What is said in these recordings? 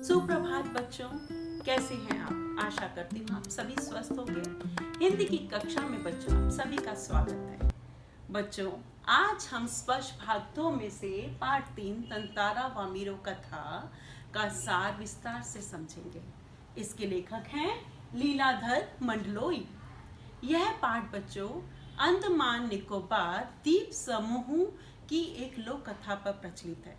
सुप्रभात बच्चों, कैसे हैं आप? आशा करती हूँ आप सभी स्वस्थ होंगे। हिंदी की कक्षा में बच्चों आप सभी का स्वागत है। बच्चों, आज हम स्पर्श भाग 2 में से पाठ 3 तंतारा वामीरो कथा का सार विस्तार से समझेंगे। इसके लेखक हैं लीलाधर मंडलोई। यह पाठ बच्चों अंडमान निकोबार द्वीप समूह की एक लोक कथा पर प्रचलित है।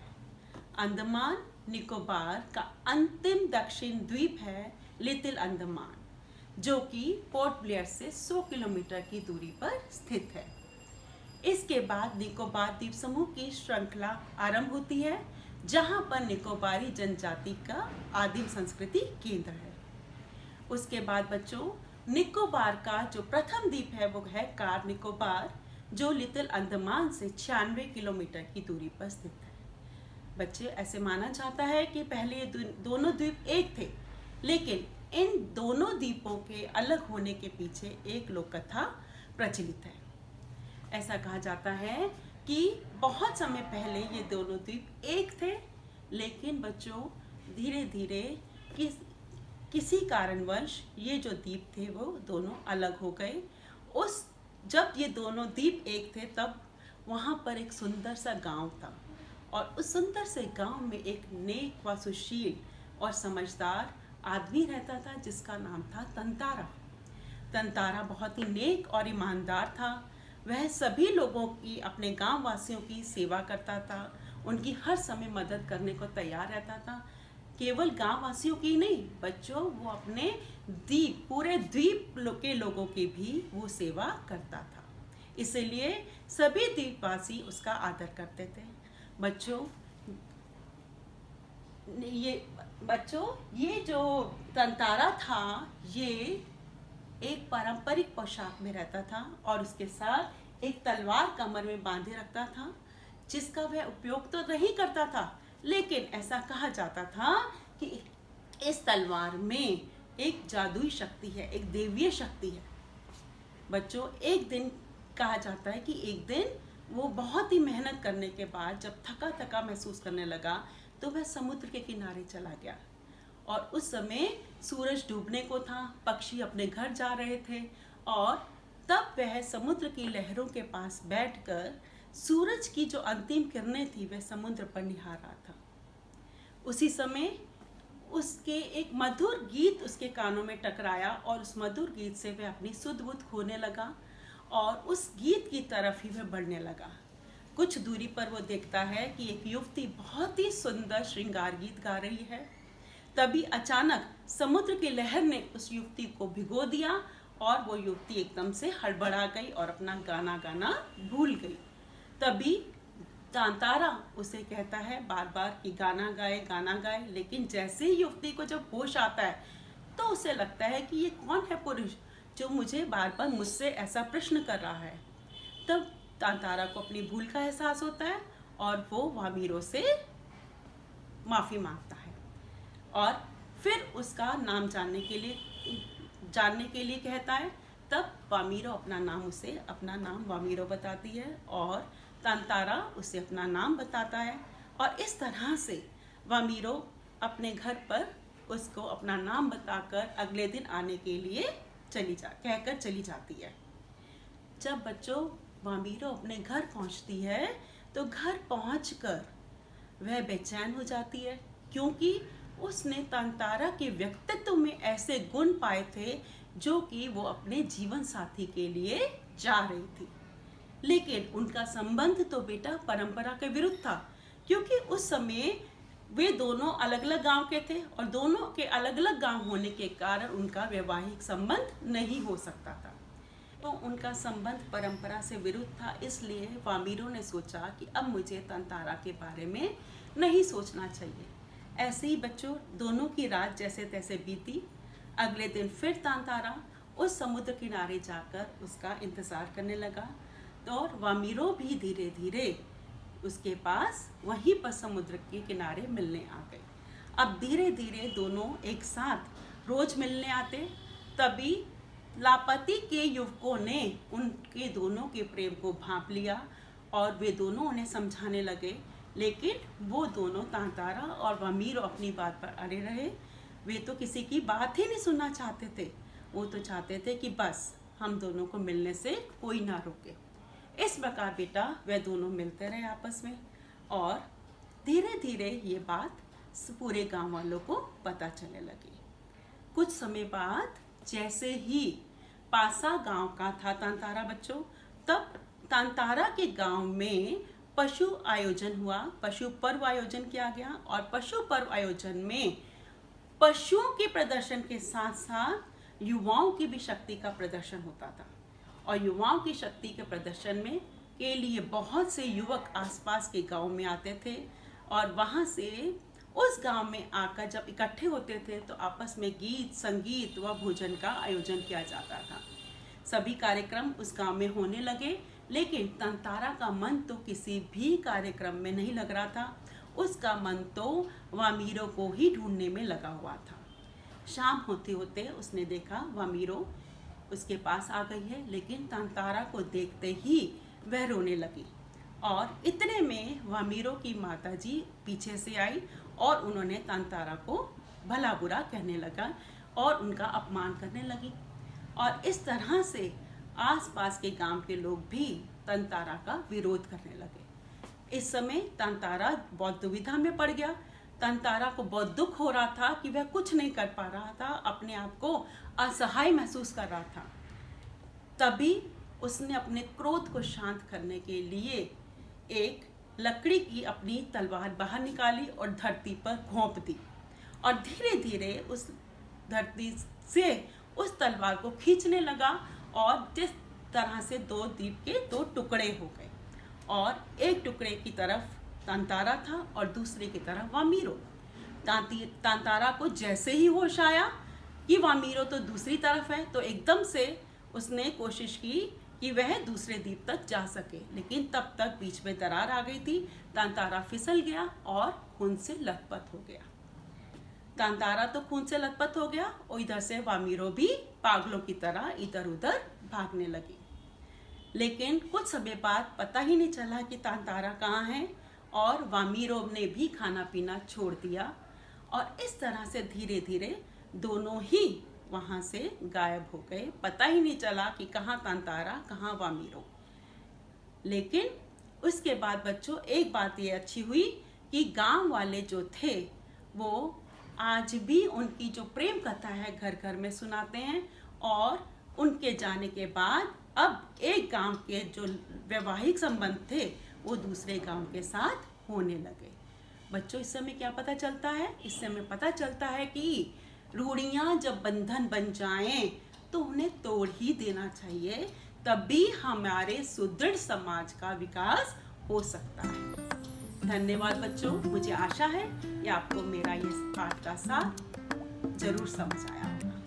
अंडमान निकोबार का अंतिम दक्षिण द्वीप है लिटिल अंडमान, जो कि पोर्ट ब्लेयर से 100 किलोमीटर की दूरी पर स्थित है। इसके बाद निकोबार द्वीप समूह की श्रृंखला आरंभ होती है, जहां पर निकोबारी जनजाति का आदिम संस्कृति केंद्र है। उसके बाद बच्चों निकोबार का जो प्रथम द्वीप है वो है कार निकोबार, जो लिटिल अंडमान से 96 किलोमीटर की दूरी पर स्थित है। बच्चे, ऐसे माना जाता है कि पहले ये दोनों द्वीप एक थे, लेकिन इन दोनों द्वीपों के अलग होने के पीछे एक लोक कथा प्रचलित है। ऐसा कहा जाता है कि बहुत समय पहले ये दोनों द्वीप एक थे, लेकिन बच्चों धीरे धीरे किसी कारणवश ये जो द्वीप थे वो दोनों अलग हो गए। जब ये दोनों द्वीप एक थे तब वहाँ पर एक सुंदर सा गांव था, और उस सुंदर से गांव में एक नेक व सुशील और समझदार आदमी रहता था, जिसका नाम था तंतारा। तंतारा बहुत ही नेक और ईमानदार था। वह सभी लोगों की, अपने गांव वासियों की सेवा करता था, उनकी हर समय मदद करने को तैयार रहता था। केवल गांव वासियों की नहीं बच्चों, वो अपने पूरे द्वीप के लोगों की भी वो सेवा करता था। इसलिए सभी द्वीपवासी उसका आदर करते थे। बच्चों ये जो तंतारा था ये एक पारंपरिक पोशाक में रहता था, और उसके साथ एक तलवार कमर में बांधे रखता था, जिसका वह उपयोग तो नहीं करता था, लेकिन ऐसा कहा जाता था कि इस तलवार में एक जादुई शक्ति है, एक देवीय शक्ति है। बच्चों, एक दिन कहा जाता है कि एक दिन वो बहुत ही मेहनत करने के बाद जब थका थका महसूस करने लगा तो वह समुद्र के किनारे चला गया, और उस समय सूरज डूबने को था, पक्षी अपने घर जा रहे थे, और तब वह समुद्र की लहरों के पास बैठकर सूरज की जो अंतिम किरणें थी वह समुद्र पर निहार रहा था। उसी समय उसके एक मधुर गीत उसके कानों में टकराया, और उस मधुर गीत से वह अपनी सुध बुध खोने लगा, और उस गीत की तरफ ही वह बढ़ने लगा। कुछ दूरी पर वो देखता है कि एक युवती बहुत ही सुंदर श्रृंगार गीत गा रही है। तभी अचानक समुद्र की लहर ने उस युवती को भिगो दिया, और वो युवती एकदम से हड़बड़ा गई और अपना गाना गाना भूल गई। तभी तंतारा उसे कहता है बार बार कि गाना गाए, लेकिन जैसे ही युवती को जब होश आता है तो उसे लगता है कि ये कौन है पुरुष जो मुझे बार बार मुझसे ऐसा प्रश्न कर रहा है। तब तंतारा को अपनी भूल का एहसास होता है, और वो वामीरो से माफ़ी मांगता है, और फिर उसका नाम जानने के लिए कहता है। तब वामीरो अपना नाम वामीरो बताती है, और तंतारा उसे अपना नाम बताता है, और इस तरह से वामीरो अपने घर पर उसको अपना नाम बताकर अगले दिन आने के लिए कहकर चली जाती है। जब बच्चों वामीरो अपने घर पहुंचती है तो घर पहुंचकर वह बेचैन हो जाती है, क्योंकि उसने तंतारा के व्यक्तित्व में ऐसे गुण पाए थे जो कि वो अपने जीवन साथी के लिए जा रही थी। लेकिन उनका संबंध तो बेटा परंपरा के विरुद्ध था, क्योंकि उस समय वे दोनों अलग अलग गांव के थे, और दोनों के अलग अलग गांव होने के कारण उनका वैवाहिक संबंध नहीं हो सकता था। तो उनका संबंध परंपरा से विरुद्ध था। इसलिए वामीरो ने सोचा कि अब मुझे तंतारा के बारे में नहीं सोचना चाहिए। ऐसे ही बच्चों दोनों की रात जैसे तैसे बीती। अगले दिन फिर तंतारा उस समुद्र किनारे जाकर उसका इंतज़ार करने लगा, तो वामीरो भी धीरे धीरे उसके पास वहीं पर समुद्र के किनारे मिलने आ गए। अब धीरे धीरे दोनों एक साथ रोज मिलने आते। तभी लापती के युवकों ने उनके दोनों के प्रेम को भांप लिया, और वे दोनों उन्हें समझाने लगे, लेकिन वो दोनों तांतारा और वामीरो अपनी बात पर अड़े रहे। वे तो किसी की बात ही नहीं सुनना चाहते थे। वो तो चाहते थे कि बस हम दोनों को मिलने से कोई ना रोके। इस प्रकार बेटा वे दोनों मिलते रहे आपस में, और धीरे धीरे ये बात पूरे गांव वालों को पता चलने लगी। कुछ समय बाद जैसे ही पासा गांव का था तांतारा बच्चों, तब तांतारा के गांव में पशु आयोजन हुआ, पशु पर्व आयोजन किया गया। और पशु पर्व आयोजन में पशुओं के प्रदर्शन के साथ साथ युवाओं की भी शक्ति का प्रदर्शन होता था। और युवाओं की शक्ति के प्रदर्शन में के लिए बहुत से युवक आसपास के गांव में आते थे, और वहां से उस गांव में आकर जब इकट्ठे होते थे तो आपस में गीत संगीत व भोजन का आयोजन किया जाता था। सभी कार्यक्रम उस गांव में होने लगे, लेकिन तांतारा का मन तो किसी भी कार्यक्रम में नहीं लग रहा था। उसका मन तो वामीरो को ही ढूंढने में लगा हुआ था। शाम होते होते उसने देखा वामीरो उसके पास आ गई है, लेकिन तांतारा को देखते ही वह रोने लगी। और इतने में वामीरो की माताजी पीछे से आई और उन्होंने तांतारा को भला बुरा कहने लगा और उनका अपमान करने लगी। और इस तरह से आसपास के गांव के लोग भी तांतारा का विरोध करने लगे। इस समय तांतारा बहुत दुविधा में पड़ गया। तांतारा को बहुत दुख हो रहा था कि वह कुछ नहीं कर पा रहा था, अपने आप को असहाय महसूस कर रहा था। तभी उसने अपने क्रोध को शांत करने के लिए एक लकड़ी की अपनी तलवार बाहर निकाली और धरती पर घोंप दी, और धीरे धीरे उस धरती से उस तलवार को खींचने लगा। और जिस तरह से दो दीप के दो टुकड़े हो गए, और एक टुकड़े की तरफ तांतारा था और दूसरे की तरफ वामीरो। तांतारा को जैसे ही होश आया कि वामीरो तो दूसरी तरफ है, तो एकदम से उसने कोशिश की कि वह दूसरे द्वीप तक जा सके, लेकिन तब तक बीच में दरार आ गई थी। तांतारा फिसल गया और खून से लथपथ हो गया। तांतारा तो खून से लथपथ हो गया, और इधर से वामीरो भी पागलों की तरह इधर उधर भागने लगी। लेकिन कुछ समय बाद पता ही नहीं चला कि तांतारा कहाँ है, और वामीरो ने भी खाना पीना छोड़ दिया। और इस तरह से धीरे धीरे दोनों ही वहाँ से गायब हो गए। पता ही नहीं चला कि कहाँ तांतारा कहाँ वामीरो। लेकिन उसके बाद बच्चों एक बात ये अच्छी हुई कि गांव वाले जो थे वो आज भी उनकी जो प्रेम कथा है घर घर में सुनाते हैं, और उनके जाने के बाद अब एक गांव के जो वैवाहिक संबंध थे वो दूसरे गांव के साथ होने लगे। बच्चों इस समय क्या पता चलता है? इस समय पता चलता है कि रूढ़ियाँ जब बंधन बन जाएं तो उन्हें तोड़ ही देना चाहिए, तभी हमारे सुदृढ़ समाज का विकास हो सकता है। धन्यवाद बच्चों। मुझे आशा है कि आपको मेरा ये पाठ का सार जरूर समझ आया होगा।